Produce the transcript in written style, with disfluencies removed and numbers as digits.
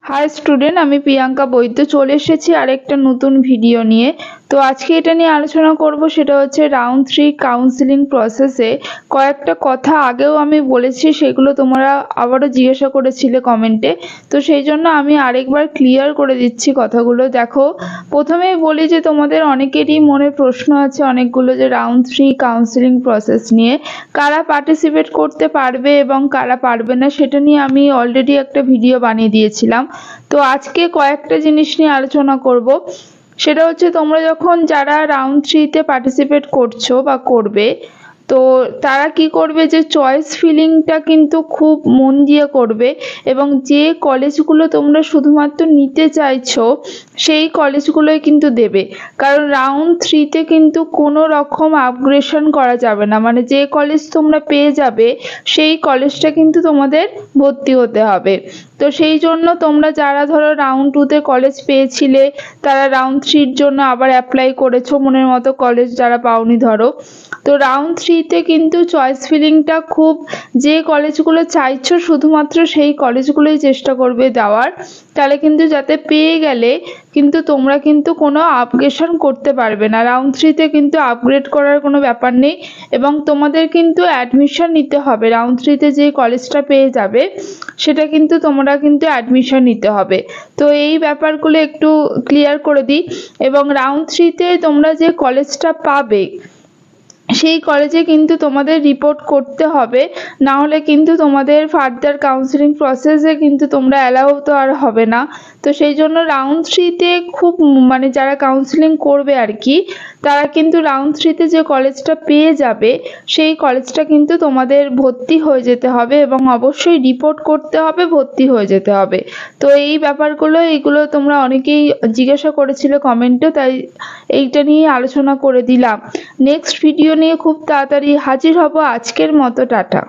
High student, আমি প্রিয়াঙ্কা বৈদ্য চলে এসেছি আরেকটা নতুন ভিডিও নিয়ে। তো আজকে এটা নিয়ে আলোচনা করব, সেটা হচ্ছে রাউন্ড 3 কাউন্সিলিং প্রসেসে কয়েকটা কথা আগেও আমি বলেছি, সেগুলো তোমরা আবারও জিজ্ঞাসা করেছিলে কমেন্টে। তো সেই জন্য আমি আরেকবার ক্লিয়ার করে দিচ্ছি কথাগুলো। দেখো, প্রথমেই বলি যে তোমাদের অনেকেরই মনে প্রশ্ন আছে অনেকগুলো, যে রাউন্ড 3 কাউন্সিলিং প্রসেস নিয়ে কারা পার্টিসিপেট করতে পারবে এবং কারা পারবে না, সেটা নিয়ে আমি অলরেডি একটা ভিডিও বানিয়ে দিয়েছিলাম। তো আজকে কয়েকটা জিনিস নিয়ে আলোচনা করব। সেটা হচ্ছে, তোমরা যখন যারা রাউন্ড 3-তে পার্টিসিপেট করছো বা করবে, তো তারা কি করবে, যে চয়েস ফিলিংটা কিন্তু খুব মন দিয়ে করবে এবং যে কলেজগুলো তোমরা শুধুমাত্র নিতে চাইছো সেই কলেজগুলোই কিন্তু দেবে। কারণ রাউন্ড 3-তে কিন্তু কোনো রকম আপগ্রেশন করা যাবে না, মানে যে কলেজ তোমরা পেয়ে যাবে সেই কলেজটা কিন্তু তোমাদের ভর্তি হতে হবে। তো সেই জন্য তোমরা যারা ধরো রাউন্ড 2-তে কলেজ পেয়েছিলে, তারা রাউন্ড 3-র জন্য আবার অ্যাপ্লাই করেছো মনের মতো কলেজ যারা পাওনি ধরো, তো রাউন্ড 3-তে কিন্তু চয়েস ফিলিংটা খুব, যে কলেজগুলো চাইছো শুধুমাত্র সেই কলেজগুলোই চেষ্টা করবে দেওয়ার। তাহলে কিন্তু যাতে পেয়ে গেলে কিন্তু তোমরা কিন্তু কোনো আপগ্রেশন করতে পারবে না। রাউন্ড 3-তে কিন্তু আপগ্রেড করার কোনো ব্যাপার নেই এবং তোমাদের কিন্তু অ্যাডমিশন নিতে হবে। রাউন্ড 3-তে যে কলেজটা পেয়ে যাবে সেটা কিন্তু তোমরা কিন্তু অ্যাডমিশন নিতে হবে। তো এই ব্যাপারগুলো একটু ক্লিয়ার করে দিই। এবং রাউন্ড 3-তে তোমরা যে কলেজটা পাবে সেই কলেজে কিন্তু তোমাদের রিপোর্ট করতে হবে, না হলে কিন্তু তোমাদের ফার্দার কাউন্সিলিং প্রসেসে কিন্তু তোমরা অ্যালাউ তো আর হবে না। তো সেই জন্য রাউন্ড 3-তে খুব, মানে যারা কাউন্সিলিং করবে আর কি, তারা কিন্তু রাউন্ড 3-তে যে কলেজটা পেয়ে যাবে সেই কলেজটা কিন্তু তোমাদের ভর্তি হয়ে যেতে হবে এবং অবশ্যই রিপোর্ট করতে হবে, ভর্তি হয়ে যেতে হবে। তো এই ব্যাপারগুলো, এইগুলো তোমরা অনেকেই জিজ্ঞাসা করেছিলে কমেন্টে, তাই এইটা নিয়ে আলোচনা করে দিলাম। নেক্সট ভিডিও নিয়ে খুব তাড়াতাড়ি হাজির হব। আজকের মতো টাটা।